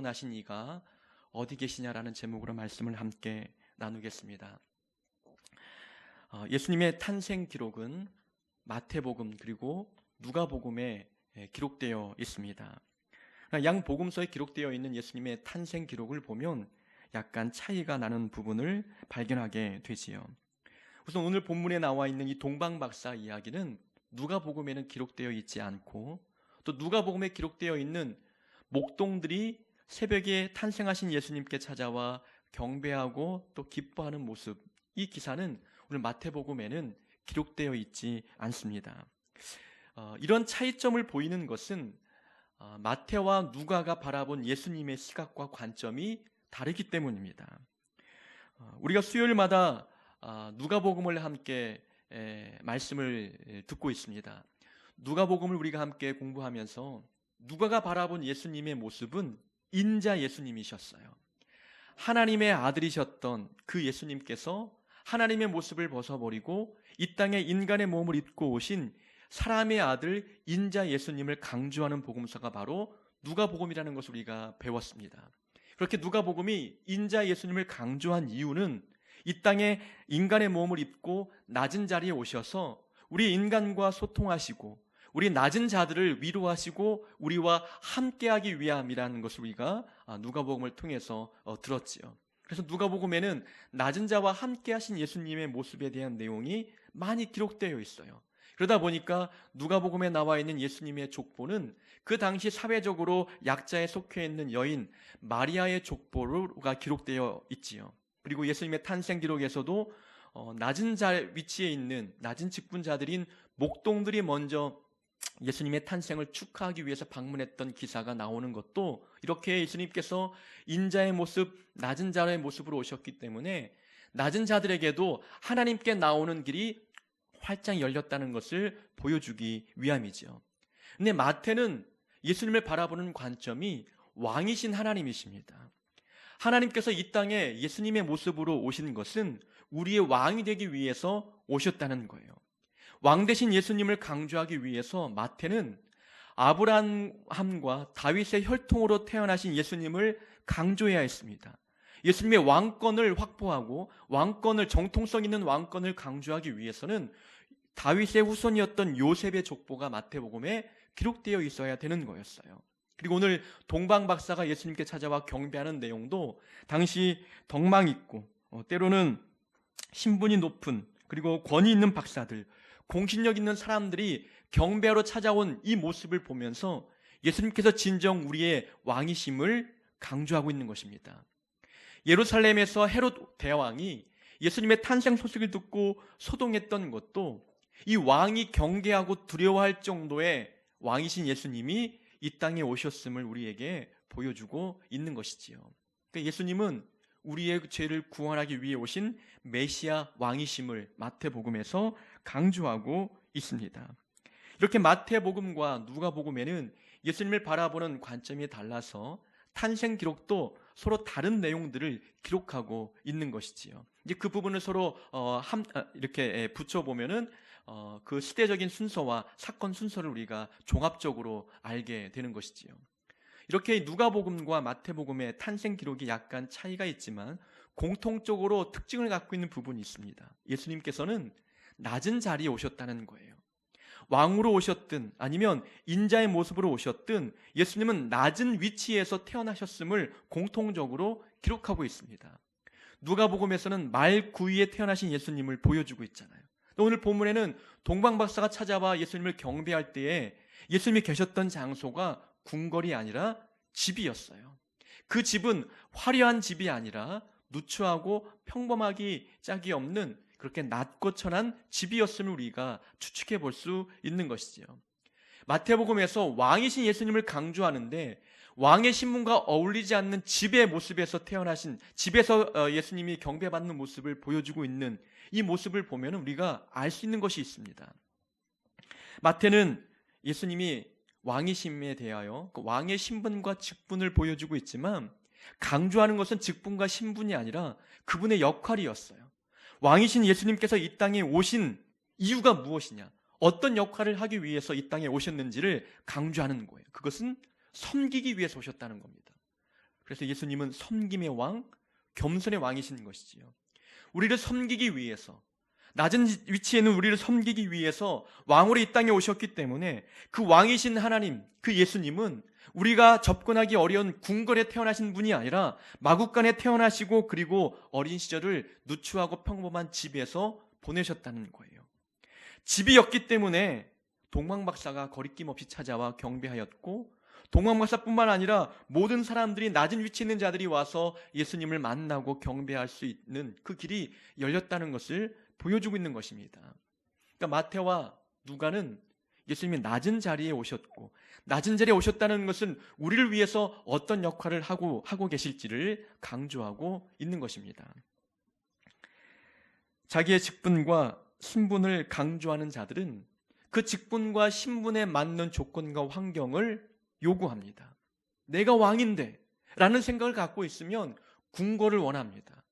나신 이가 어디 계시냐라는 제목으로 말씀을 함께 나누겠습니다. 예수님의 탄생 기록은 마태복음 그리고 누가복음에 기록되어 있습니다. 양 복음서에 기록되어 있는 예수님의 탄생 기록을 보면 약간 차이가 나는 부분을 발견하게 되지요. 우선 오늘 본문에 나와 있는 이 동방박사 이야기는 누가복음에는 기록되어 있지 않고, 또 누가복음에 기록되어 있는 목동들이 새벽에 탄생하신 예수님께 찾아와 경배하고 또 기뻐하는 모습, 이 기사는 오늘 마태복음에는 기록되어 있지 않습니다. 이런 차이점을 보이는 것은 마태와 누가가 바라본 예수님의 시각과 관점이 다르기 때문입니다. 우리가 수요일마다 누가복음을 함께 말씀을 듣고 있습니다. 누가복음을 우리가 함께 공부하면서 누가가 바라본 예수님의 모습은 인자 예수님이셨어요. 하나님의 아들이셨던 그 예수님께서 하나님의 모습을 벗어버리고 이 땅에 인간의 몸을 입고 오신 사람의 아들 인자 예수님을 강조하는 복음서가 바로 누가복음이라는 것을 우리가 배웠습니다. 그렇게 누가복음이 인자 예수님을 강조한 이유는 이 땅에 인간의 몸을 입고 낮은 자리에 오셔서 우리 인간과 소통하시고 우리 낮은 자들을 위로하시고 우리와 함께하기 위함이라는 것을 우리가 누가복음을 통해서 들었지요. 그래서 누가복음에는 낮은 자와 함께하신 예수님의 모습에 대한 내용이 많이 기록되어 있어요. 그러다 보니까 누가복음에 나와 있는 예수님의 족보는 그 당시 사회적으로 약자에 속해 있는 여인 마리아의 족보가 기록되어 있지요. 그리고 예수님의 탄생 기록에서도 낮은 자 위치에 있는 낮은 직분자들인 목동들이 먼저 예수님의 탄생을 축하하기 위해서 방문했던 기사가 나오는 것도 이렇게 예수님께서 인자의 모습, 낮은 자의 모습으로 오셨기 때문에 낮은 자들에게도 하나님께 나오는 길이 활짝 열렸다는 것을 보여주기 위함이죠. 근데 마태는 예수님을 바라보는 관점이 왕이신 하나님이십니다. 하나님께서 이 땅에 예수님의 모습으로 오신 것은 우리의 왕이 되기 위해서 오셨다는 거예요. 왕 대신 예수님을 강조하기 위해서 마태는 아브라함과 다윗의 혈통으로 태어나신 예수님을 강조해야 했습니다. 예수님의 왕권을 확보하고 왕권을, 정통성 있는 왕권을 강조하기 위해서는 다윗의 후손이었던 요셉의 족보가 마태복음에 기록되어 있어야 되는 거였어요. 그리고 오늘 동방박사가 예수님께 찾아와 경배하는 내용도 당시 덕망 있고 때로는 신분이 높은 그리고 권위 있는 박사들, 공신력 있는 사람들이 경배하러 찾아온 이 모습을 보면서 예수님께서 진정 우리의 왕이심을 강조하고 있는 것입니다. 예루살렘에서 헤롯 대왕이 예수님의 탄생 소식을 듣고 소동했던 것도 이 왕이 경계하고 두려워할 정도의 왕이신 예수님이 이 땅에 오셨음을 우리에게 보여주고 있는 것이지요. 그러니까 예수님은 우리의 죄를 구원하기 위해 오신 메시아 왕이심을 마태복음에서 강조하고 있습니다. 이렇게 마태복음과 누가복음에는 예수님을 바라보는 관점이 달라서 탄생 기록도 서로 다른 내용들을 기록하고 있는 것이지요. 이제 그 부분을 서로 이렇게 붙여보면은 그 시대적인 순서와 사건 순서를 우리가 종합적으로 알게 되는 것이지요. 이렇게 누가복음과 마태복음의 탄생 기록이 약간 차이가 있지만 공통적으로 특징을 갖고 있는 부분이 있습니다. 예수님께서는 낮은 자리에 오셨다는 거예요. 왕으로 오셨든 아니면 인자의 모습으로 오셨든 예수님은 낮은 위치에서 태어나셨음을 공통적으로 기록하고 있습니다. 누가복음에서는 말 구유에 태어나신 예수님을 보여주고 있잖아요. 오늘 본문에는 동방박사가 찾아와 예수님을 경배할 때에 예수님이 계셨던 장소가 궁궐이 아니라 집이었어요. 그 집은 화려한 집이 아니라 누추하고 평범하기 짝이 없는 그렇게 낮고 천한 집이었음을 우리가 추측해 볼 수 있는 것이지요. 마태복음에서 왕이신 예수님을 강조하는데 왕의 신분과 어울리지 않는 집의 모습에서 태어나신, 집에서 예수님이 경배받는 모습을 보여주고 있는 이 모습을 보면 우리가 알 수 있는 것이 있습니다. 마태는 예수님이 왕이심에 대하여 그 왕의 신분과 직분을 보여주고 있지만 강조하는 것은 직분과 신분이 아니라 그분의 역할이었어요. 왕이신 예수님께서 이 땅에 오신 이유가 무엇이냐, 어떤 역할을 하기 위해서 이 땅에 오셨는지를 강조하는 거예요. 그것은 섬기기 위해서 오셨다는 겁니다. 그래서 예수님은 섬김의 왕, 겸손의 왕이신 것이지요. 우리를 섬기기 위해서, 낮은 위치에 있는 우리를 섬기기 위해서 왕으로 이 땅에 오셨기 때문에 그 왕이신 하나님, 그 예수님은 우리가 접근하기 어려운 궁궐에 태어나신 분이 아니라 마구간에 태어나시고 그리고 어린 시절을 누추하고 평범한 집에서 보내셨다는 거예요. 집이었기 때문에 동방박사가 거리낌 없이 찾아와 경배하였고, 동방박사뿐만 아니라 모든 사람들이 낮은 위치에 있는 자들이 와서 예수님을 만나고 경배할 수 있는 그 길이 열렸다는 것을 보여주고 있는 것입니다. 그러니까 마태와 누가는 예수님이 낮은 자리에 오셨고, 낮은 자리에 오셨다는 것은 우리를 위해서 어떤 역할을 하고 계실지를 강조하고 있는 것입니다. 자기의 직분과 신분을 강조하는 자들은 그 직분과 신분에 맞는 조건과 환경을 요구합니다. 내가 왕인데 라는 생각을 갖고 있으면 궁궐을 원합니다.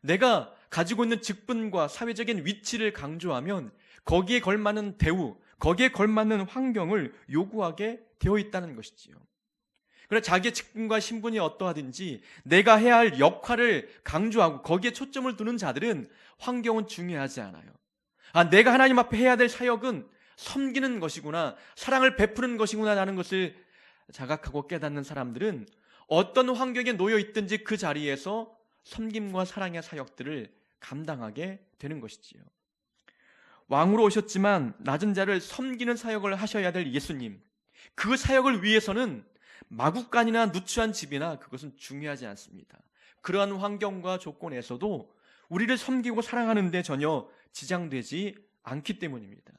내가 가지고 있는 직분과 사회적인 위치를 강조하면 거기에 걸맞는 대우, 거기에 걸맞는 환경을 요구하게 되어 있다는 것이지요. 그러나 자기의 직분과 신분이 어떠하든지 내가 해야 할 역할을 강조하고 거기에 초점을 두는 자들은 환경은 중요하지 않아요. 내가 하나님 앞에 해야 될 사역은 섬기는 것이구나, 사랑을 베푸는 것이구나 라는 것을 자각하고 깨닫는 사람들은 어떤 환경에 놓여 있든지 그 자리에서 섬김과 사랑의 사역들을 감당하게 되는 것이지요. 왕으로 오셨지만 낮은 자를 섬기는 사역을 하셔야 될 예수님, 그 사역을 위해서는 마구간이나 누추한 집이나 그것은 중요하지 않습니다. 그러한 환경과 조건에서도 우리를 섬기고 사랑하는 데 전혀 지장되지 않기 때문입니다.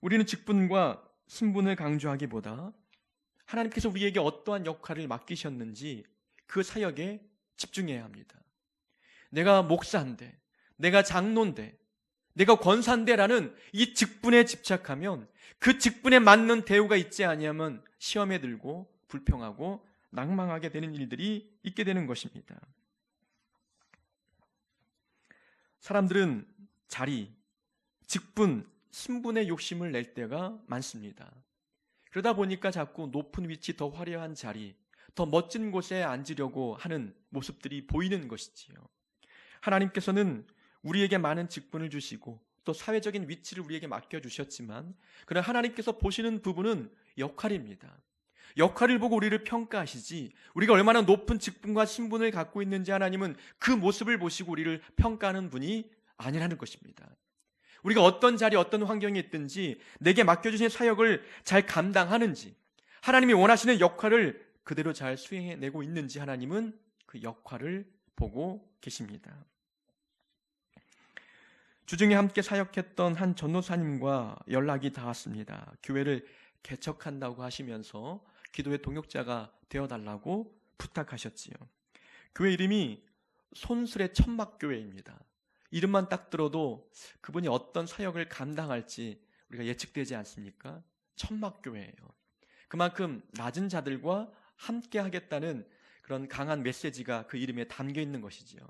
우리는 직분과 신분을 강조하기보다 하나님께서 우리에게 어떠한 역할을 맡기셨는지 그 사역에 집중해야 합니다. 내가 목사인데, 내가 장로인데, 내가 권사인데라는 이 직분에 집착하면 그 직분에 맞는 대우가 있지 아니하면 시험에 들고 불평하고 낭망하게 되는 일들이 있게 되는 것입니다. 사람들은 자리, 직분, 신분의 욕심을 낼 때가 많습니다. 그러다 보니까 자꾸 높은 위치, 더 화려한 자리, 더 멋진 곳에 앉으려고 하는 모습들이 보이는 것이지요. 하나님께서는 우리에게 많은 직분을 주시고 또 사회적인 위치를 우리에게 맡겨주셨지만, 그러나 하나님께서 보시는 부분은 역할입니다. 역할을 보고 우리를 평가하시지, 우리가 얼마나 높은 직분과 신분을 갖고 있는지 하나님은 그 모습을 보시고 우리를 평가하는 분이 아니라는 것입니다. 우리가 어떤 자리, 어떤 환경에 있든지 내게 맡겨주신 사역을 잘 감당하는지, 하나님이 원하시는 역할을 그대로 잘 수행해내고 있는지 하나님은 그 역할을 보고 계십니다. 주중에 함께 사역했던 한 전도사님과 연락이 닿았습니다. 교회를 개척한다고 하시면서 기도의 동역자가 되어달라고 부탁하셨지요. 교회 이름이 손술의 천막교회입니다. 이름만 딱 들어도 그분이 어떤 사역을 감당할지 우리가 예측되지 않습니까? 천막교회예요. 그만큼 낮은 자들과 함께 하겠다는 그런 강한 메시지가 그 이름에 담겨 있는 것이지요.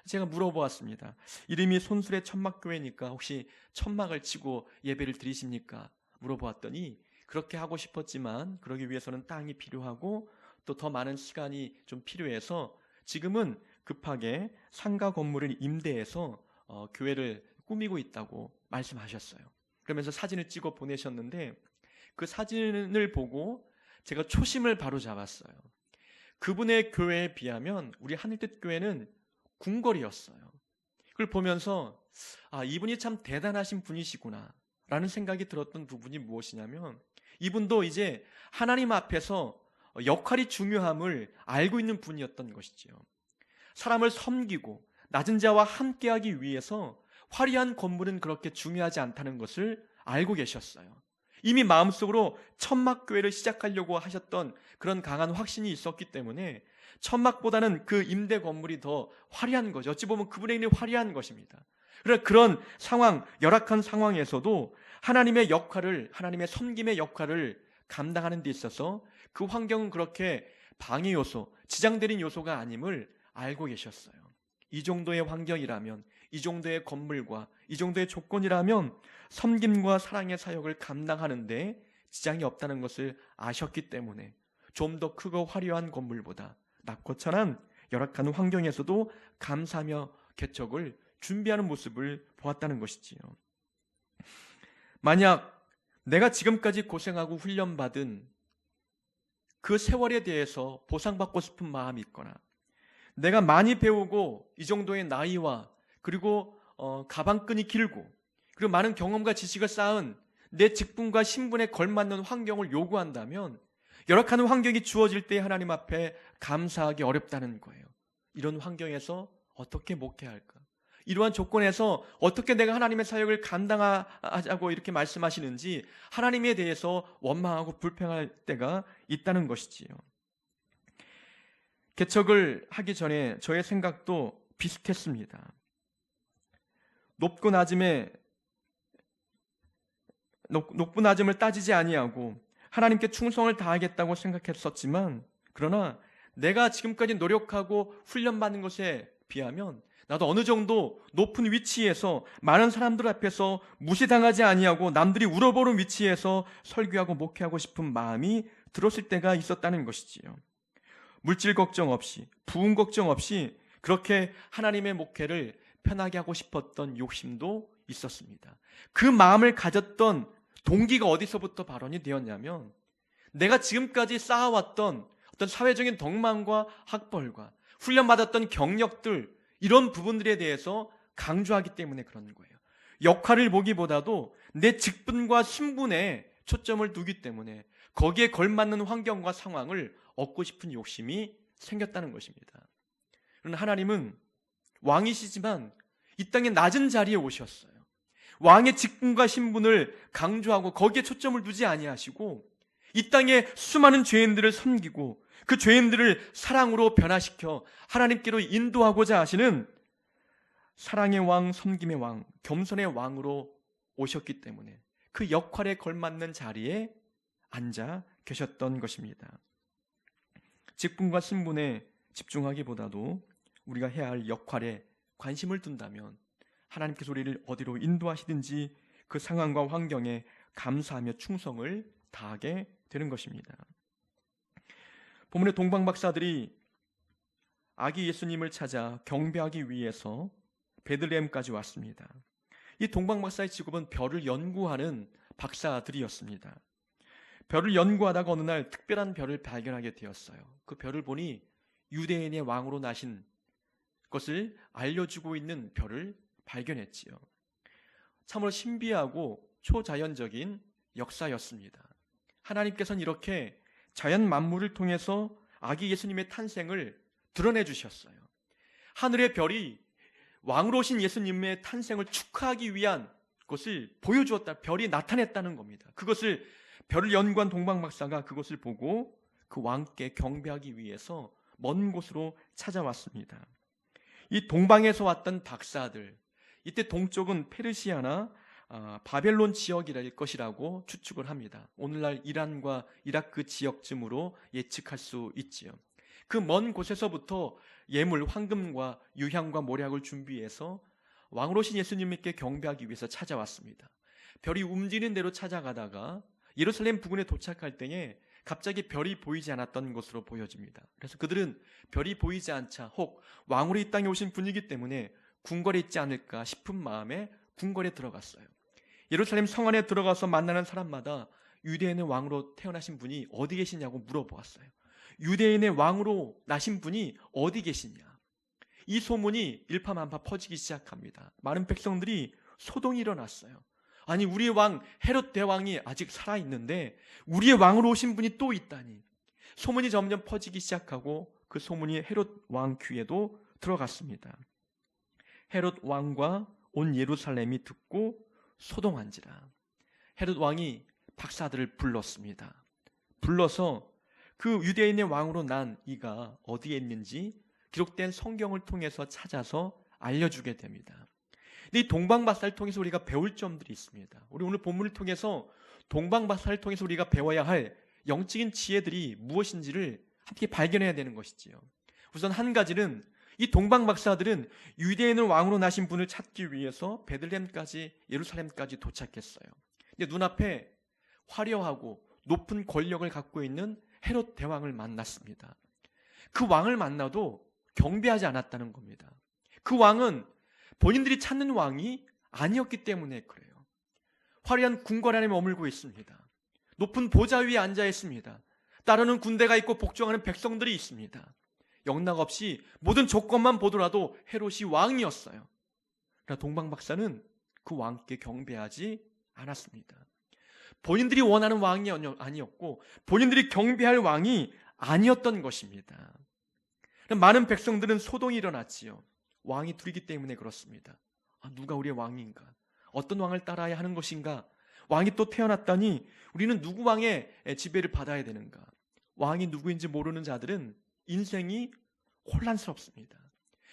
제가 물어보았습니다. 이름이 손술의 천막교회니까 혹시 천막을 치고 예배를 드리십니까? 물어보았더니 그렇게 하고 싶었지만 그러기 위해서는 땅이 필요하고 또 더 많은 시간이 좀 필요해서 지금은 급하게 상가 건물을 임대해서 교회를 꾸미고 있다고 말씀하셨어요. 그러면서 사진을 찍어 보내셨는데 그 사진을 보고 제가 초심을 바로잡았어요. 그분의 교회에 비하면 우리 하늘뜻 교회는 궁궐이었어요. 그걸 보면서 이분이 참 대단하신 분이시구나 라는 생각이 들었던 부분이 무엇이냐면, 이분도 이제 하나님 앞에서 역할이 중요함을 알고 있는 분이었던 것이지요. 사람을 섬기고 낮은 자와 함께하기 위해서 화려한 건물은 그렇게 중요하지 않다는 것을 알고 계셨어요. 이미 마음속으로 천막교회를 시작하려고 하셨던 그런 강한 확신이 있었기 때문에 천막보다는 그 임대 건물이 더 화려한 거죠. 어찌 보면 그분의 일이 화려한 것입니다. 그런 상황, 열악한 상황에서도 하나님의 역할을, 하나님의 섬김의 역할을 감당하는 데 있어서 그 환경은 그렇게 방해 요소, 지장되는 요소가 아님을 알고 계셨어요. 이 정도의 환경이라면, 이 정도의 건물과 이 정도의 조건이라면 섬김과 사랑의 사역을 감당하는데 지장이 없다는 것을 아셨기 때문에 좀 더 크고 화려한 건물보다 낮고 천한 열악한 환경에서도 감사하며 개척을 준비하는 모습을 보았다는 것이지요. 만약 내가 지금까지 고생하고 훈련받은 그 세월에 대해서 보상받고 싶은 마음이 있거나, 내가 많이 배우고 이 정도의 나이와 그리고 가방끈이 길고 그리고 많은 경험과 지식을 쌓은 내 직분과 신분에 걸맞는 환경을 요구한다면 열악한 환경이 주어질 때 하나님 앞에 감사하기 어렵다는 거예요. 이런 환경에서 어떻게 목회할까? 이러한 조건에서 어떻게 내가 하나님의 사역을 감당하자고 이렇게 말씀하시는지 하나님에 대해서 원망하고 불평할 때가 있다는 것이지요. 개척을 하기 전에 저의 생각도 비슷했습니다. 높고 낮음을 따지지 아니하고 하나님께 충성을 다하겠다고 생각했었지만, 그러나 내가 지금까지 노력하고 훈련받는 것에 비하면 나도 어느 정도 높은 위치에서 많은 사람들 앞에서 무시당하지 아니하고 남들이 울어보는 위치에서 설교하고 목회하고 싶은 마음이 들었을 때가 있었다는 것이지요. 물질 걱정 없이, 부흥 걱정 없이 그렇게 하나님의 목회를 편하게 하고 싶었던 욕심도 있었습니다. 그 마음을 가졌던 동기가 어디서부터 발원이 되었냐면, 내가 지금까지 쌓아왔던 어떤 사회적인 덕망과 학벌과 훈련받았던 경력들, 이런 부분들에 대해서 강조하기 때문에 그런 거예요. 역할을 보기보다도 내 직분과 신분에 초점을 두기 때문에 거기에 걸맞는 환경과 상황을 얻고 싶은 욕심이 생겼다는 것입니다. 그러나 하나님은 왕이시지만 이 땅에 낮은 자리에 오셨어요. 왕의 직분과 신분을 강조하고 거기에 초점을 두지 아니하시고 이 땅에 수많은 죄인들을 섬기고 그 죄인들을 사랑으로 변화시켜 하나님께로 인도하고자 하시는 사랑의 왕, 섬김의 왕, 겸손의 왕으로 오셨기 때문에 그 역할에 걸맞는 자리에 앉아 계셨던 것입니다. 직분과 신분에 집중하기보다도 우리가 해야 할 역할에 관심을 둔다면 하나님께서 우리를 어디로 인도하시든지 그 상황과 환경에 감사하며 충성을 다하게 되는 것입니다. 본문의 동방박사들이 아기 예수님을 찾아 경배하기 위해서 베들레헴까지 왔습니다. 이 동방박사의 직업은 별을 연구하는 박사들이었습니다. 별을 연구하다가 어느 날 특별한 별을 발견하게 되었어요. 그 별을 보니 유대인의 왕으로 나신 것을 알려주고 있는 별을 발견했지요. 참으로 신비하고 초자연적인 역사였습니다. 하나님께서는 이렇게 자연 만물을 통해서 아기 예수님의 탄생을 드러내 주셨어요. 하늘의 별이 왕으로 오신 예수님의 탄생을 축하하기 위한 것을 보여주었다. 별이 나타냈다는 겁니다. 그것을 별을 연구한 동방박사가 그것을 보고 그 왕께 경배하기 위해서 먼 곳으로 찾아왔습니다. 이 동방에서 왔던 박사들, 이때 동쪽은 페르시아나 바벨론 지역일 것이라고 추측을 합니다. 오늘날 이란과 이라크 지역쯤으로 예측할 수 있지요. 그 먼 곳에서부터 예물, 황금과 유향과 모략을 준비해서 왕으로 오신 예수님께 경배하기 위해서 찾아왔습니다. 별이 움직이는 대로 찾아가다가 예루살렘 부근에 도착할 때에 갑자기 별이 보이지 않았던 것으로 보여집니다. 그래서 그들은 별이 보이지 않자 혹 왕으로 이 땅에 오신 분이기 때문에 궁궐에 있지 않을까 싶은 마음에 궁궐에 들어갔어요. 예루살렘 성 안에 들어가서 만나는 사람마다 유대인의 왕으로 태어나신 분이 어디 계시냐고 물어보았어요. 유대인의 왕으로 나신 분이 어디 계시냐? 이 소문이 일파만파 퍼지기 시작합니다. 많은 백성들이 소동이 일어났어요. 아니, 우리의 왕 헤롯 대왕이 아직 살아있는데 우리의 왕으로 오신 분이 또 있다니. 소문이 점점 퍼지기 시작하고 그 소문이 헤롯 왕 귀에도 들어갔습니다. 헤롯 왕과 온 예루살렘이 듣고 소동한지라. 헤롯 왕이 박사들을 불렀습니다. 불러서 그 유대인의 왕으로 난 이가 어디에 있는지 기록된 성경을 통해서 찾아서 알려주게 됩니다. 근데 이 동방박사를 통해서 우리가 배울 점들이 있습니다. 우리 오늘 본문을 통해서 동방박사를 통해서 우리가 배워야 할 영적인 지혜들이 무엇인지를 함께 발견해야 되는 것이지요. 우선 한 가지는 이 동방박사들은 유대인을 왕으로 나신 분을 찾기 위해서 베들레헴까지, 예루살렘까지 도착했어요. 근데 눈앞에 화려하고 높은 권력을 갖고 있는 헤롯 대왕을 만났습니다. 그 왕을 만나도 경배하지 않았다는 겁니다. 그 왕은 본인들이 찾는 왕이 아니었기 때문에 그래요. 화려한 궁궐 안에 머물고 있습니다. 높은 보좌 위에 앉아 있습니다. 따르는 군대가 있고 복종하는 백성들이 있습니다. 영락없이 모든 조건만 보더라도 헤롯이 왕이었어요. 그러나 동방박사는 그 왕께 경배하지 않았습니다. 본인들이 원하는 왕이 아니었고 본인들이 경배할 왕이 아니었던 것입니다. 많은 백성들은 소동이 일어났지요. 왕이 둘이기 때문에 그렇습니다. 누가 우리의 왕인가? 어떤 왕을 따라야 하는 것인가? 왕이 또 태어났다니 우리는 누구 왕의 지배를 받아야 되는가? 왕이 누구인지 모르는 자들은 인생이 혼란스럽습니다.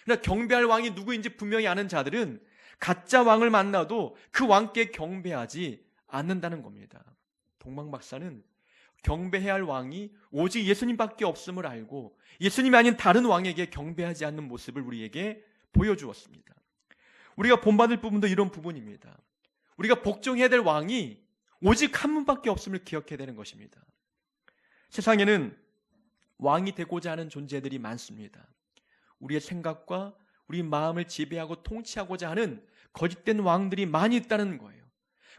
그러나 경배할 왕이 누구인지 분명히 아는 자들은 가짜 왕을 만나도 그 왕께 경배하지 않는다는 겁니다. 동방박사는 경배해야 할 왕이 오직 예수님밖에 없음을 알고 예수님이 아닌 다른 왕에게 경배하지 않는 모습을 우리에게 보여주었습니다. 우리가 본받을 부분도 이런 부분입니다. 우리가 복종해야 될 왕이 오직 한 분밖에 없음을 기억해야 되는 것입니다. 세상에는 왕이 되고자 하는 존재들이 많습니다. 우리의 생각과 우리 마음을 지배하고 통치하고자 하는 거짓된 왕들이 많이 있다는 거예요.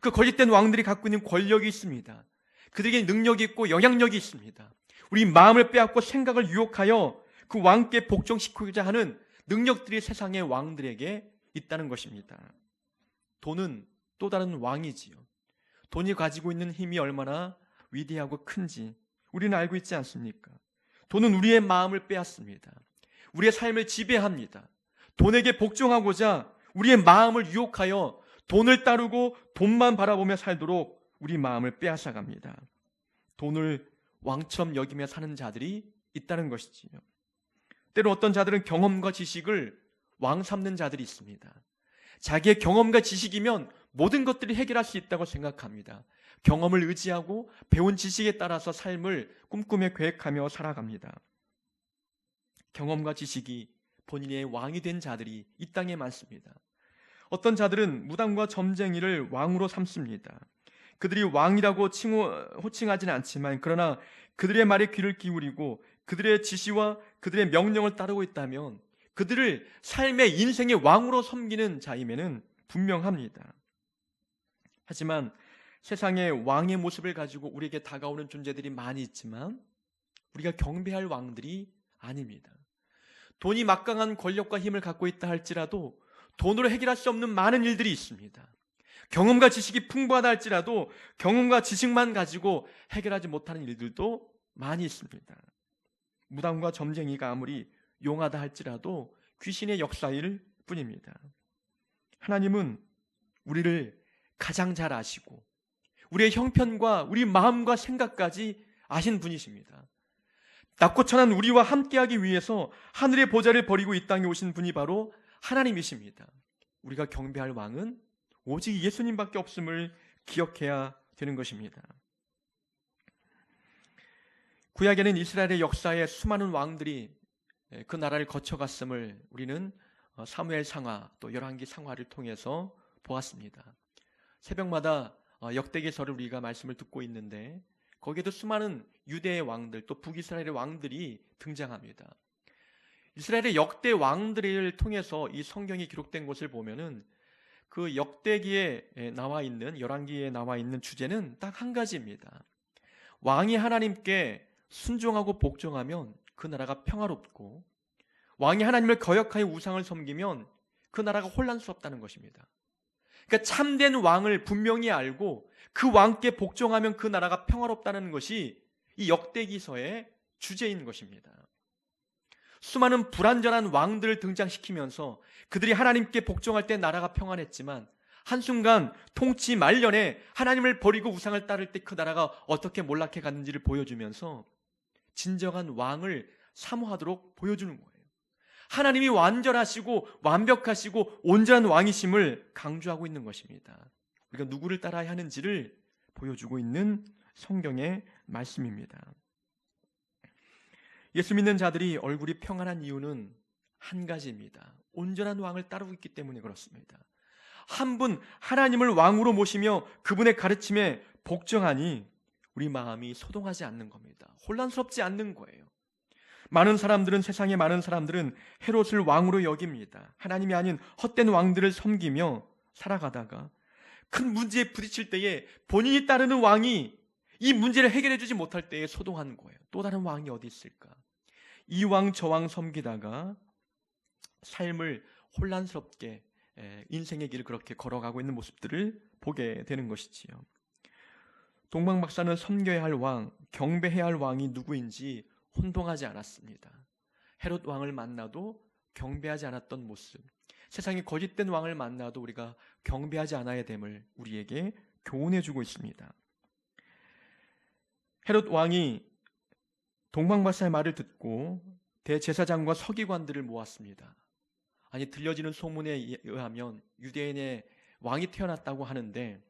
그 거짓된 왕들이 갖고 있는 권력이 있습니다. 그들에게 능력이 있고 영향력이 있습니다. 우리 마음을 빼앗고 생각을 유혹하여 그 왕께 복종시키고자 하는 능력들이 세상의 왕들에게 있다는 것입니다. 돈은 또 다른 왕이지요. 돈이 가지고 있는 힘이 얼마나 위대하고 큰지 우리는 알고 있지 않습니까? 돈은 우리의 마음을 빼앗습니다. 우리의 삶을 지배합니다. 돈에게 복종하고자 우리의 마음을 유혹하여 돈을 따르고 돈만 바라보며 살도록 우리 마음을 빼앗아갑니다. 돈을 왕처럼 여기며 사는 자들이 있다는 것이지요. 때로 어떤 자들은 경험과 지식을 왕 삼는 자들이 있습니다. 자기의 경험과 지식이면 모든 것들이 해결할 수 있다고 생각합니다. 경험을 의지하고 배운 지식에 따라서 삶을 꿈꾸며 계획하며 살아갑니다. 경험과 지식이 본인의 왕이 된 자들이 이 땅에 많습니다. 어떤 자들은 무당과 점쟁이를 왕으로 삼습니다. 그들이 왕이라고 호칭하지는 않지만 그러나 그들의 말에 귀를 기울이고 그들의 지시와 그들의 명령을 따르고 있다면 그들을 삶의 인생의 왕으로 섬기는 자임에는 분명합니다. 하지만 세상에 왕의 모습을 가지고 우리에게 다가오는 존재들이 많이 있지만 우리가 경배할 왕들이 아닙니다. 돈이 막강한 권력과 힘을 갖고 있다 할지라도 돈으로 해결할 수 없는 많은 일들이 있습니다. 경험과 지식이 풍부하다 할지라도 경험과 지식만 가지고 해결하지 못하는 일들도 많이 있습니다. 무당과 점쟁이가 아무리 용하다 할지라도 귀신의 역사일 뿐입니다. 하나님은 우리를 가장 잘 아시고 우리의 형편과 우리 마음과 생각까지 아신 분이십니다. 낮고 천한 우리와 함께하기 위해서 하늘의 보좌를 버리고 이 땅에 오신 분이 바로 하나님이십니다. 우리가 경배할 왕은 오직 예수님밖에 없음을 기억해야 되는 것입니다. 구약에는 이스라엘의 역사에 수많은 왕들이 그 나라를 거쳐갔음을 우리는 사무엘 상하 또 열왕기 상하를 통해서 보았습니다. 새벽마다 역대기서를 우리가 말씀을 듣고 있는데 거기에도 수많은 유대의 왕들 또 북이스라엘의 왕들이 등장합니다. 이스라엘의 역대 왕들을 통해서 이 성경이 기록된 것을 보면은 그 역대기에 나와 있는 열왕기에 나와 있는 주제는 딱 한 가지입니다. 왕이 하나님께 순종하고 복종하면 그 나라가 평화롭고 왕이 하나님을 거역하여 우상을 섬기면 그 나라가 혼란스럽다는 것입니다. 그러니까 참된 왕을 분명히 알고 그 왕께 복종하면 그 나라가 평화롭다는 것이 이 역대기서의 주제인 것입니다. 수많은 불완전한 왕들을 등장시키면서 그들이 하나님께 복종할 때 나라가 평안했지만 한순간 통치 말년에 하나님을 버리고 우상을 따를 때 그 나라가 어떻게 몰락해 갔는지를 보여주면서 진정한 왕을 사모하도록 보여주는 거예요. 하나님이 완전하시고 완벽하시고 온전한 왕이심을 강조하고 있는 것입니다. 우리가 누구를 따라야 하는지를 보여주고 있는 성경의 말씀입니다. 예수 믿는 자들이 얼굴이 평안한 이유는 한 가지입니다. 온전한 왕을 따르고 있기 때문에 그렇습니다. 한 분 하나님을 왕으로 모시며 그분의 가르침에 복종하니 우리 마음이 소동하지 않는 겁니다. 혼란스럽지 않는 거예요. 세상의 많은 사람들은 헤롯을 왕으로 여깁니다. 하나님이 아닌 헛된 왕들을 섬기며 살아가다가 큰 문제에 부딪힐 때에 본인이 따르는 왕이 이 문제를 해결해 주지 못할 때에 소동하는 거예요. 또 다른 왕이 어디 있을까? 이 왕 저 왕 섬기다가 삶을 혼란스럽게, 인생의 길을 그렇게 걸어가고 있는 모습들을 보게 되는 것이지요. 동방 박사는 섬겨야 할 왕, 경배해야 할 왕이 누구인지 혼동하지 않았습니다. 헤롯 왕을 만나도 경배하지 않았던 모습, 세상에 거짓된 왕을 만나도 우리가 경배하지 않아야 됨을 우리에게 교훈해 주고 있습니다. 헤롯 왕이 동방 박사의 말을 듣고 대제사장과 서기관들을 모았습니다. 아니, 들려지는 소문에 의하면 유대인의 왕이 태어났다고 하는데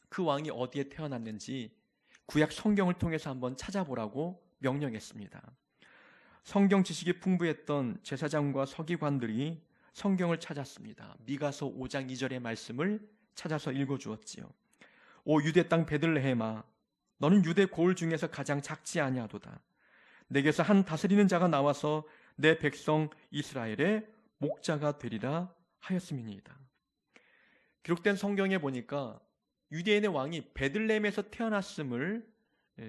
그 왕이 어디에 태어났는지 구약 성경을 통해서 한번 찾아보라고 명령했습니다. 성경 지식이 풍부했던 제사장과 서기관들이 성경을 찾았습니다. 미가서 5장 2절의 말씀을 찾아서 읽어주었지요. 오 유대 땅 베들레헴아, 너는 유대 고을 중에서 가장 작지 아니하도다. 내게서 한 다스리는 자가 나와서 내 백성 이스라엘의 목자가 되리라 하였음이니이다. 기록된 성경에 보니까 유대인의 왕이 베들레헴에서 태어났음을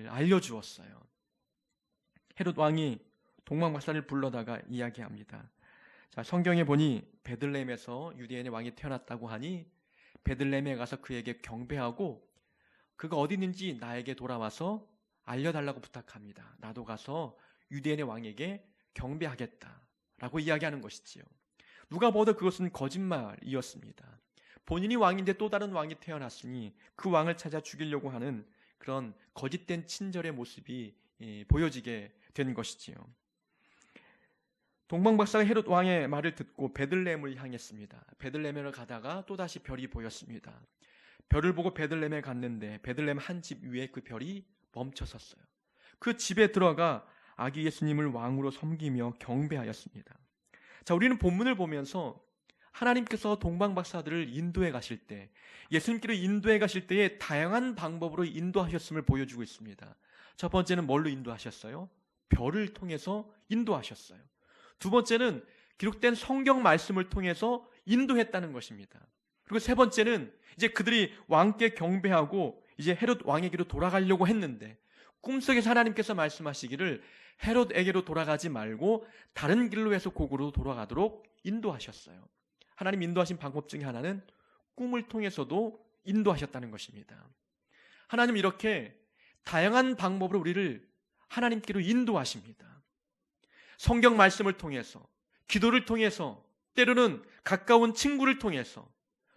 알려주었어요. 헤롯 왕이 동방 박사를 불러다가 이야기합니다. 자, 성경에 보니 베들레헴에서 유대인의 왕이 태어났다고 하니 베들레헴에 가서 그에게 경배하고 그가 어디 있는지 나에게 돌아와서 알려달라고 부탁합니다. 나도 가서 유대인의 왕에게 경배하겠다라고 이야기하는 것이지요. 누가 봐도 그것은 거짓말이었습니다. 본인이 왕인데 또 다른 왕이 태어났으니 그 왕을 찾아 죽이려고 하는 그런 거짓된 친절의 모습이 보여지게 된 것이지요. 동방 박사가 헤롯 왕의 말을 듣고 베들레헴을 향했습니다. 베들레헴을 가다가 또다시 별이 보였습니다. 별을 보고 베들레헴에 갔는데 베들레헴 한 집 위에 그 별이 멈춰 섰어요. 그 집에 들어가 아기 예수님을 왕으로 섬기며 경배하였습니다. 자, 우리는 본문을 보면서 하나님께서 동방 박사들을 인도해 가실 때, 예수님께로 인도해 가실 때에 다양한 방법으로 인도하셨음을 보여주고 있습니다. 첫 번째는 뭘로 인도하셨어요? 별을 통해서 인도하셨어요. 두 번째는 기록된 성경 말씀을 통해서 인도했다는 것입니다. 그리고 세 번째는 이제 그들이 왕께 경배하고 이제 헤롯 왕에게로 돌아가려고 했는데 꿈속에서 하나님께서 말씀하시기를 헤롯에게로 돌아가지 말고 다른 길로 해서 고국으로 돌아가도록 인도하셨어요. 하나님 인도하신 방법 중에 하나는 꿈을 통해서도 인도하셨다는 것입니다. 하나님 이렇게 다양한 방법으로 우리를 하나님께로 인도하십니다. 성경 말씀을 통해서, 기도를 통해서, 때로는 가까운 친구를 통해서,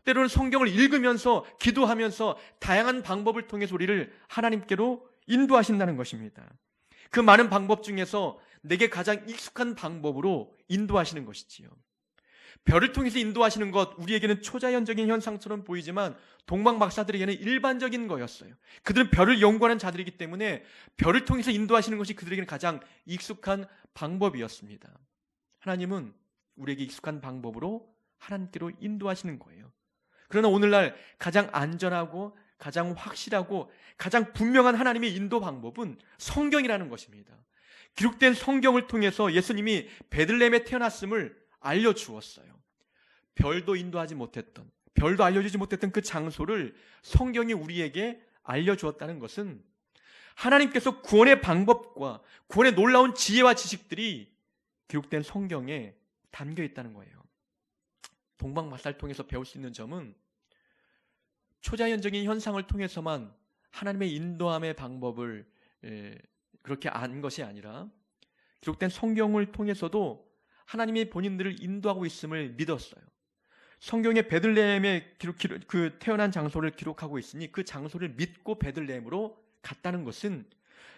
때로는 성경을 읽으면서 기도하면서 다양한 방법을 통해서 우리를 하나님께로 인도하신다는 것입니다. 그 많은 방법 중에서 내게 가장 익숙한 방법으로 인도하시는 것이지요. 별을 통해서 인도하시는 것, 우리에게는 초자연적인 현상처럼 보이지만 동방 박사들에게는 일반적인 거였어요. 그들은 별을 연구하는 자들이기 때문에 별을 통해서 인도하시는 것이 그들에게는 가장 익숙한 방법이었습니다. 하나님은 우리에게 익숙한 방법으로 하나님께로 인도하시는 거예요. 그러나 오늘날 가장 안전하고 가장 확실하고 가장 분명한 하나님의 인도 방법은 성경이라는 것입니다. 기록된 성경을 통해서 예수님이 베들레헴에 태어났음을 알려주었어요. 별도 인도하지 못했던, 별도 알려주지 못했던 그 장소를 성경이 우리에게 알려주었다는 것은 하나님께서 구원의 방법과 구원의 놀라운 지혜와 지식들이 기록된 성경에 담겨 있다는 거예요. 동방 박사를 통해서 배울 수 있는 점은 초자연적인 현상을 통해서만 하나님의 인도함의 방법을 그렇게 안 것이 아니라 기록된 성경을 통해서도 하나님이 본인들을 인도하고 있음을 믿었어요. 성경에 베들레헴에 그 태어난 장소를 기록하고 있으니 그 장소를 믿고 베들레헴으로 갔다는 것은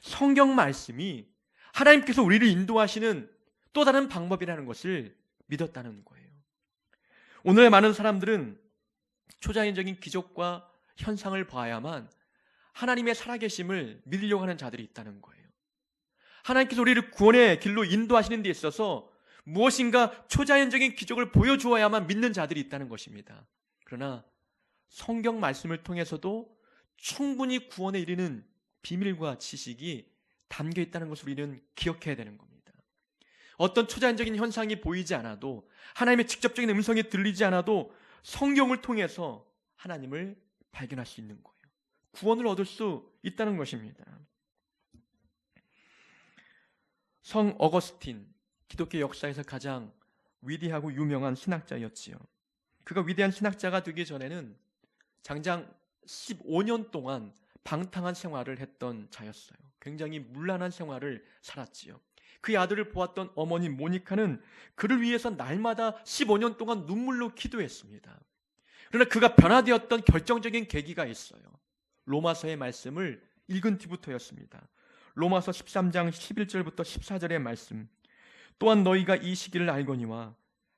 성경 말씀이 하나님께서 우리를 인도하시는 또 다른 방법이라는 것을 믿었다는 거예요. 오늘의 많은 사람들은 초자연적인 기적과 현상을 봐야만 하나님의 살아계심을 믿으려고 하는 자들이 있다는 거예요. 하나님께서 우리를 구원의 길로 인도하시는 데 있어서 무엇인가 초자연적인 기적을 보여주어야만 믿는 자들이 있다는 것입니다. 그러나 성경 말씀을 통해서도 충분히 구원에 이르는 비밀과 지식이 담겨 있다는 것을 우리는 기억해야 되는 겁니다. 어떤 초자연적인 현상이 보이지 않아도, 하나님의 직접적인 음성이 들리지 않아도 성경을 통해서 하나님을 발견할 수 있는 거예요. 구원을 얻을 수 있다는 것입니다. 성 어거스틴, 기독교 역사에서 가장 위대하고 유명한 신학자였지요. 그가 위대한 신학자가 되기 전에는 장장 15년 동안 방탕한 생활을 했던 자였어요. 굉장히 문란한 생활을 살았지요. 그의 아들을 보았던 어머니 모니카는 그를 위해서 날마다 15년 동안 눈물로 기도했습니다. 그러나 그가 변화되었던 결정적인 계기가 있어요. 로마서의 말씀을 읽은 뒤부터였습니다. 로마서 13장 11절부터 14절의 말씀. 또한 너희가 이 시기를 알거니와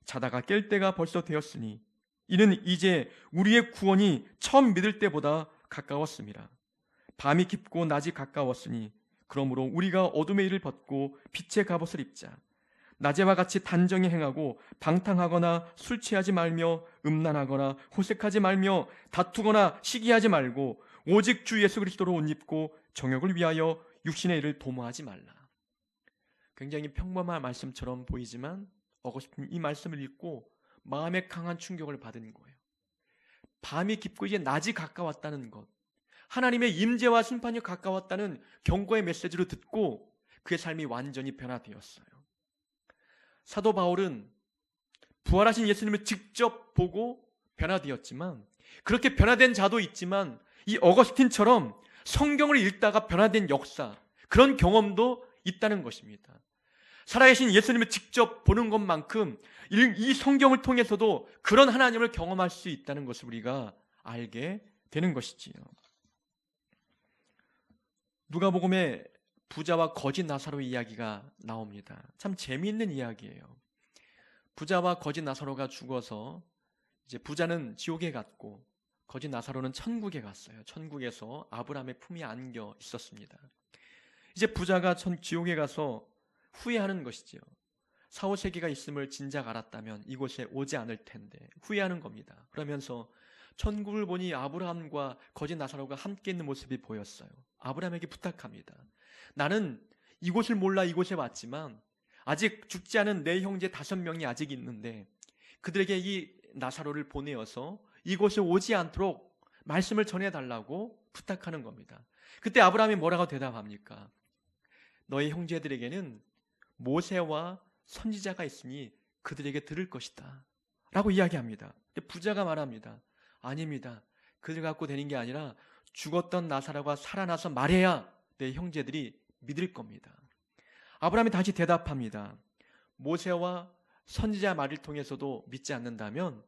자다가 깰 때가 벌써 되었으니 이는 이제 우리의 구원이 처음 믿을 때보다 가까웠습니다. 밤이 깊고 낮이 가까웠으니 그러므로 우리가 어둠의 일을 벗고 빛의 갑옷을 입자. 낮에와 같이 단정히 행하고 방탕하거나 술 취하지 말며 음란하거나 호색하지 말며 다투거나 시기하지 말고 오직 주 예수 그리스도로 옷 입고 정욕을 위하여 육신의 일을 도모하지 말라. 굉장히 평범한 말씀처럼 보이지만 어거스틴이 이 말씀을 읽고 마음에 강한 충격을 받은 거예요. 밤이 깊고 이제 낮이 가까웠다는 것, 하나님의 임재와 심판이 가까웠다는 경고의 메시지로 듣고 그의 삶이 완전히 변화되었어요. 사도 바울은 부활하신 예수님을 직접 보고 변화되었지만, 그렇게 변화된 자도 있지만 이 어거스틴처럼 성경을 읽다가 변화된 역사, 그런 경험도 있다는 것입니다. 살아계신 예수님을 직접 보는 것만큼 이 성경을 통해서도 그런 하나님을 경험할 수 있다는 것을 우리가 알게 되는 것이지요. 누가복음에 부자와 거짓 나사로의 이야기가 나옵니다. 참 재미있는 이야기예요. 부자와 거짓 나사로가 죽어서 이제 부자는 지옥에 갔고 거짓 나사로는 천국에 갔어요. 천국에서 아브라함의 품에 안겨 있었습니다. 이제 부자가 지옥에 가서 후회하는 것이지요. 4, 5세기가 있음을 진작 알았다면 이곳에 오지 않을 텐데 후회하는 겁니다. 그러면서 천국을 보니 아브라함과 거짓 나사로가 함께 있는 모습이 보였어요. 아브라함에게 부탁합니다. 나는 이곳을 몰라 이곳에 왔지만 아직 죽지 않은 내 형제 5명이 아직 있는데 그들에게 이 나사로를 보내어서 이곳에 오지 않도록 말씀을 전해달라고 부탁하는 겁니다. 그때 아브라함이 뭐라고 대답합니까? 너의 형제들에게는 모세와 선지자가 있으니 그들에게 들을 것이다 라고 이야기합니다. 근데 부자가 말합니다. 아닙니다. 그들 갖고 되는 게 아니라 죽었던 나사로가 살아나서 말해야 내 형제들이 믿을 겁니다. 아브라함이 다시 대답합니다. 모세와 선지자 말을 통해서도 믿지 않는다면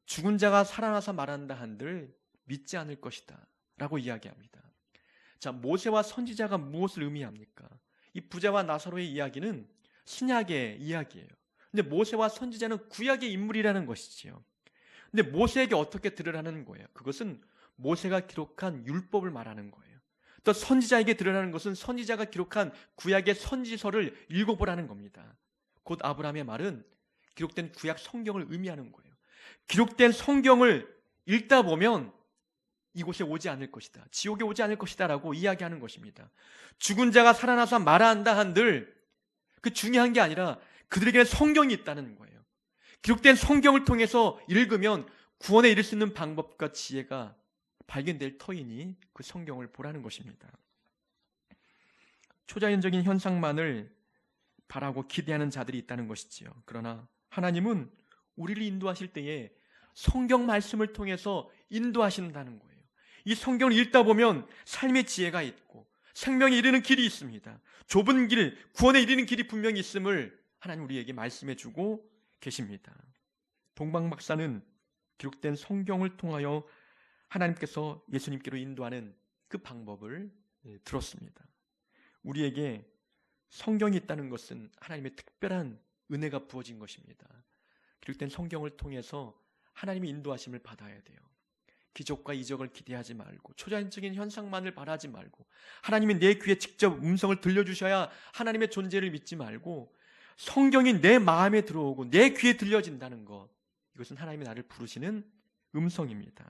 죽은 자가 살아나서 말한다 한들 믿지 않을 것이다 라고 이야기합니다. 자, 모세와 선지자가 무엇을 의미합니까? 이 부자와 나사로의 이야기는 신약의 이야기예요. 근데 모세와 선지자는 구약의 인물이라는 것이지요. 근데 모세에게 어떻게 들으라는 거예요? 그것은 모세가 기록한 율법을 말하는 거예요. 또 선지자에게 들으라는 것은 선지자가 기록한 구약의 선지서를 읽어보라는 겁니다. 곧 아브라함의 말은 기록된 구약 성경을 의미하는 거예요. 기록된 성경을 읽다 보면 이곳에 오지 않을 것이다, 지옥에 오지 않을 것이다 라고 이야기하는 것입니다. 죽은 자가 살아나서 말한다 한들 그 중요한 게 아니라 그들에게는 성경이 있다는 거예요. 기록된 성경을 통해서 읽으면 구원에 이를 수 있는 방법과 지혜가 발견될 터이니 그 성경을 보라는 것입니다. 초자연적인 현상만을 바라고 기대하는 자들이 있다는 것이지요. 그러나 하나님은 우리를 인도하실 때에 성경 말씀을 통해서 인도하신다는 거예요. 이 성경을 읽다 보면 삶의 지혜가 있고 생명에 이르는 길이 있습니다. 좁은 길, 구원에 이르는 길이 분명히 있음을 하나님 우리에게 말씀해 주고 계십니다. 동방 박사는 기록된 성경을 통하여 하나님께서 예수님께로 인도하는 그 방법을 들었습니다. 우리에게 성경이 있다는 것은 하나님의 특별한 은혜가 부어진 것입니다. 기록된 성경을 통해서 하나님의 인도하심을 받아야 돼요. 기적과 이적을 기대하지 말고 초자연적인 현상만을 바라지 말고 하나님이 내 귀에 직접 음성을 들려주셔야 하나님의 존재를 믿지 말고 성경이 내 마음에 들어오고 내 귀에 들려진다는 것, 이것은 하나님이 나를 부르시는 음성입니다.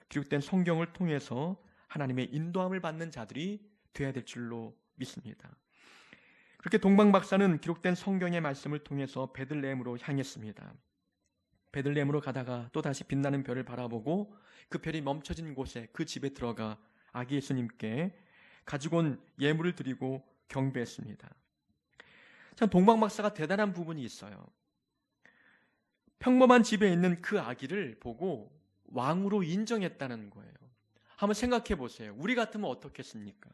기록된 성경을 통해서 하나님의 인도함을 받는 자들이 돼야 될 줄로 믿습니다. 그렇게 동방 박사는 기록된 성경의 말씀을 통해서 베들레헴으로 향했습니다. 베들레헴으로 가다가 또다시 빛나는 별을 바라보고 그 별이 멈춰진 곳에 그 집에 들어가 아기 예수님께 가지고 온 예물을 드리고 경배했습니다. 참 동방 박사가 대단한 부분이 있어요. 평범한 집에 있는 그 아기를 보고 왕으로 인정했다는 거예요. 한번 생각해 보세요. 우리 같으면 어떻겠습니까?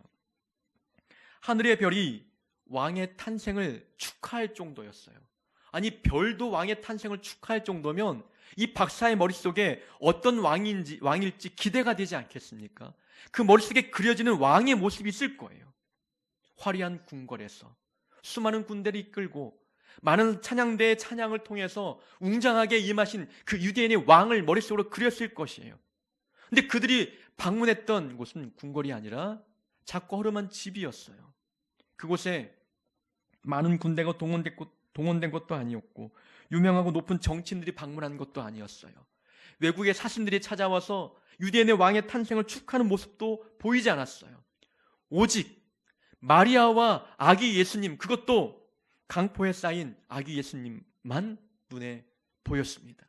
하늘의 별이 왕의 탄생을 축하할 정도였어요. 아니, 별도 왕의 탄생을 축하할 정도면 이 박사의 머릿속에 어떤 왕일지 기대가 되지 않겠습니까? 그 머릿속에 그려지는 왕의 모습이 있을 거예요. 화려한 궁궐에서 수많은 군대를 이끌고 많은 찬양대의 찬양을 통해서 웅장하게 임하신 그 유대인의 왕을 머릿속으로 그렸을 것이에요. 근데 그들이 방문했던 곳은 궁궐이 아니라 작고 허름한 집이었어요. 그곳에 많은 군대가 동원된 것도 아니었고 유명하고 높은 정치인들이 방문한 것도 아니었어요. 외국의 사신들이 찾아와서 유대인의 왕의 탄생을 축하하는 모습도 보이지 않았어요. 오직 마리아와 아기 예수님, 그것도 강포에 쌓인 아기 예수님만 눈에 보였습니다.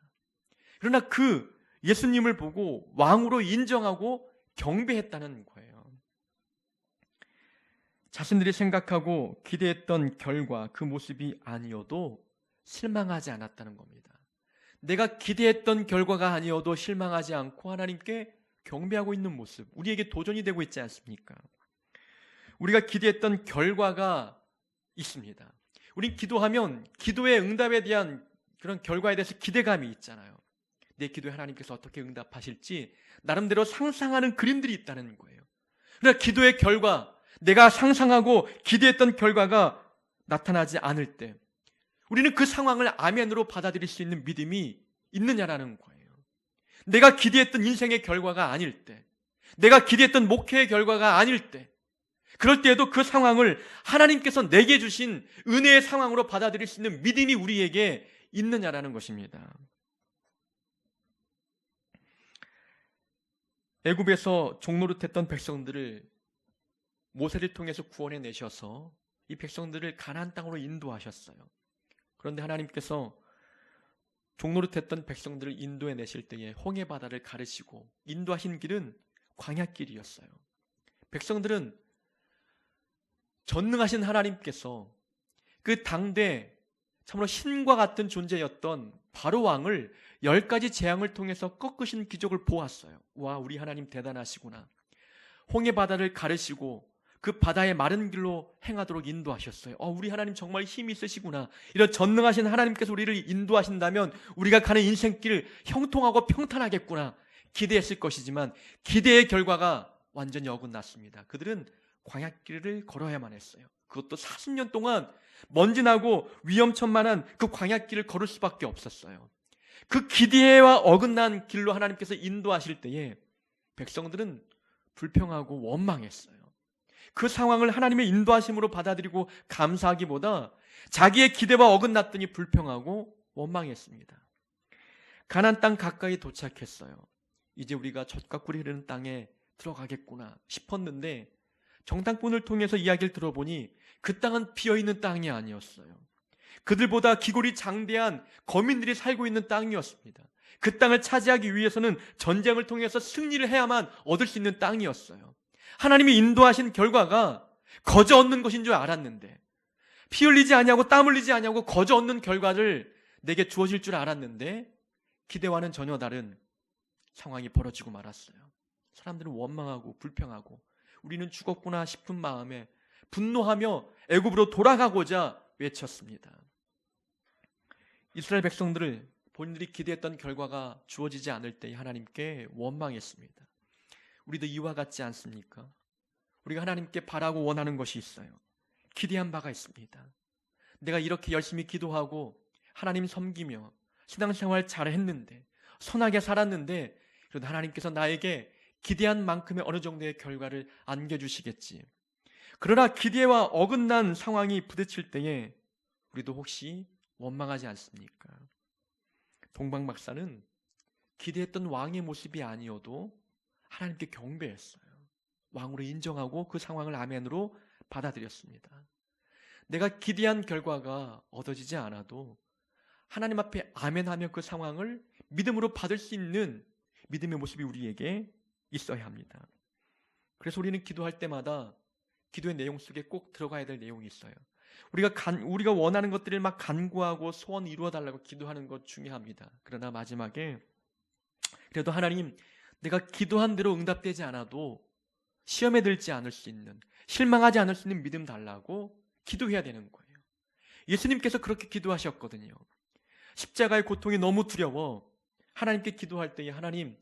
그러나 그 예수님을 보고 왕으로 인정하고 경배했다는 거예요. 자신들이 생각하고 기대했던 결과 그 모습이 아니어도 실망하지 않았다는 겁니다. 내가 기대했던 결과가 아니어도 실망하지 않고 하나님께 경배하고 있는 모습, 우리에게 도전이 되고 있지 않습니까? 우리가 기대했던 결과가 있습니다. 우리 기도하면 기도의 응답에 대한 그런 결과에 대해서 기대감이 있잖아요. 내 기도에 하나님께서 어떻게 응답하실지 나름대로 상상하는 그림들이 있다는 거예요. 그러나 기도의 결과, 내가 상상하고 기대했던 결과가 나타나지 않을 때 우리는 그 상황을 아멘으로 받아들일 수 있는 믿음이 있느냐라는 거예요. 내가 기대했던 인생의 결과가 아닐 때, 내가 기대했던 목회의 결과가 아닐 때, 그럴 때에도 그 상황을 하나님께서 내게 주신 은혜의 상황으로 받아들일 수 있는 믿음이 우리에게 있느냐라는 것입니다. 애굽에서 종노릇했던 백성들을 모세를 통해서 구원해 내셔서 이 백성들을 가나안 땅으로 인도하셨어요. 그런데 하나님께서 종노릇했던 백성들을 인도해 내실 때에 홍해 바다를 가르시고 인도하신 길은 광야길이었어요. 백성들은 전능하신 하나님께서 그 당대 참으로 신과 같은 존재였던 바로 왕을 10가지 재앙을 통해서 꺾으신 기적을 보았어요. 와, 우리 하나님 대단하시구나. 홍해 바다를 가르시고 그 바다의 마른 길로 행하도록 인도하셨어요. 우리 하나님 정말 힘이 있으시구나. 이런 전능하신 하나님께서 우리를 인도하신다면 우리가 가는 인생길 형통하고 평탄하겠구나 기대했을 것이지만 기대의 결과가 완전히 어긋났습니다. 그들은 광야길을 걸어야만 했어요. 그것도 40년 동안 먼지나고 위험천만한 그 광야길을 걸을 수밖에 없었어요. 그 기대와 어긋난 길로 하나님께서 인도하실 때에 백성들은 불평하고 원망했어요. 그 상황을 하나님의 인도하심으로 받아들이고 감사하기보다 자기의 기대와 어긋났더니 불평하고 원망했습니다. 가나안 땅 가까이 도착했어요. 이제 우리가 젖과 꿀이 흐르는 땅에 들어가겠구나 싶었는데 정탐꾼을 통해서 이야기를 들어보니 그 땅은 비어있는 땅이 아니었어요. 그들보다 기골이 장대한 거민들이 살고 있는 땅이었습니다. 그 땅을 차지하기 위해서는 전쟁을 통해서 승리를 해야만 얻을 수 있는 땅이었어요. 하나님이 인도하신 결과가 거저 얻는 것인 줄 알았는데, 피 흘리지 아니하고 땀 흘리지 아니하고 거저 얻는 결과를 내게 주어질 줄 알았는데 기대와는 전혀 다른 상황이 벌어지고 말았어요. 사람들은 원망하고 불평하고 우리는 죽었구나 싶은 마음에 분노하며 애굽으로 돌아가고자 외쳤습니다. 이스라엘 백성들을 본인들이 기대했던 결과가 주어지지 않을 때 하나님께 원망했습니다. 우리도 이와 같지 않습니까? 우리가 하나님께 바라고 원하는 것이 있어요. 기대한 바가 있습니다. 내가 이렇게 열심히 기도하고 하나님 섬기며 신앙생활 잘했는데 선하게 살았는데 그래도 하나님께서 나에게 기대한 만큼의 어느 정도의 결과를 안겨주시겠지. 그러나 기대와 어긋난 상황이 부딪힐 때에 우리도 혹시 원망하지 않습니까? 동방 박사는 기대했던 왕의 모습이 아니어도 하나님께 경배했어요. 왕으로 인정하고 그 상황을 아멘으로 받아들였습니다. 내가 기대한 결과가 얻어지지 않아도 하나님 앞에 아멘하며 그 상황을 믿음으로 받을 수 있는 믿음의 모습이 우리에게 있어야 합니다. 그래서 우리는 기도할 때마다 기도의 내용 속에 꼭 들어가야 될 내용이 있어요. 우리가 원하는 것들을 막 간구하고 소원 이루어달라고 기도하는 것 중요합니다. 그러나 마지막에 그래도 하나님, 내가 기도한 대로 응답되지 않아도 시험에 들지 않을 수 있는, 실망하지 않을 수 있는 믿음 달라고 기도해야 되는 거예요. 예수님께서 그렇게 기도하셨거든요. 십자가의 고통이 너무 두려워 하나님께 기도할 때에 하나님,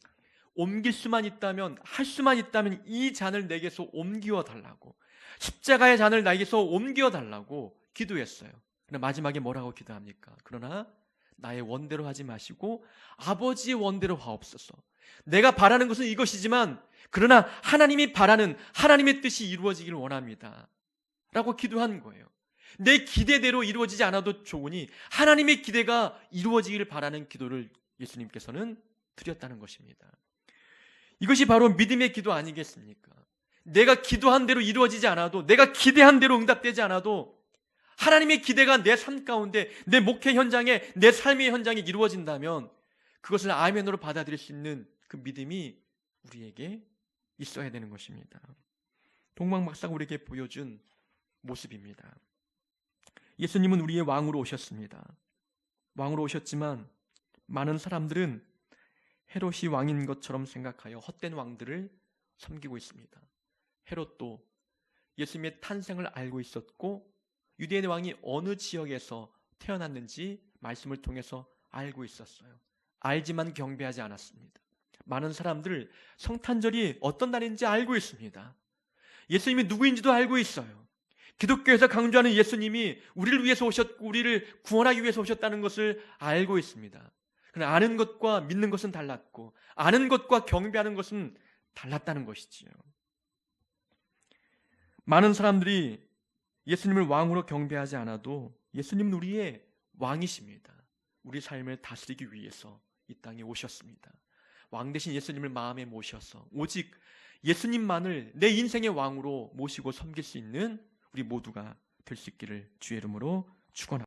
옮길 수만 있다면, 할 수만 있다면 이 잔을 내게서 옮겨 달라고, 십자가의 잔을 나에게서 옮겨 달라고 기도했어요. 그러나 마지막에 뭐라고 기도합니까? 그러나 나의 원대로 하지 마시고 아버지의 원대로 하옵소서. 내가 바라는 것은 이것이지만 그러나 하나님이 바라는 하나님의 뜻이 이루어지길 원합니다 라고 기도한 거예요. 내 기대대로 이루어지지 않아도 좋으니 하나님의 기대가 이루어지기를 바라는 기도를 예수님께서는 드렸다는 것입니다. 이것이 바로 믿음의 기도 아니겠습니까? 내가 기도한 대로 이루어지지 않아도, 내가 기대한 대로 응답되지 않아도 하나님의 기대가 내 삶 가운데, 내 목회 현장에, 내 삶의 현장에 이루어진다면 그것을 아멘으로 받아들일 수 있는 그 믿음이 우리에게 있어야 되는 것입니다. 동방 박사가 우리에게 보여준 모습입니다. 예수님은 우리의 왕으로 오셨습니다. 왕으로 오셨지만 많은 사람들은 헤롯이 왕인 것처럼 생각하여 헛된 왕들을 섬기고 있습니다. 헤롯도 예수님의 탄생을 알고 있었고 유대인의 왕이 어느 지역에서 태어났는지 말씀을 통해서 알고 있었어요. 알지만 경배하지 않았습니다. 많은 사람들 성탄절이 어떤 날인지 알고 있습니다. 예수님이 누구인지도 알고 있어요. 기독교에서 강조하는 예수님이 우리를 위해서 오셨고 우리를 구원하기 위해서 오셨다는 것을 알고 있습니다. 그러나 아는 것과 믿는 것은 달랐고 아는 것과 경배하는 것은 달랐다는 것이지요. 많은 사람들이 예수님을 왕으로 경배하지 않아도 예수님은 우리의 왕이십니다. 우리 삶을 다스리기 위해서 이 땅에 오셨습니다. 왕 대신 예수님을 마음에 모셔서 오직 예수님만을 내 인생의 왕으로 모시고 섬길 수 있는 우리 모두가 될 수 있기를 주의 이름으로 축원합니다.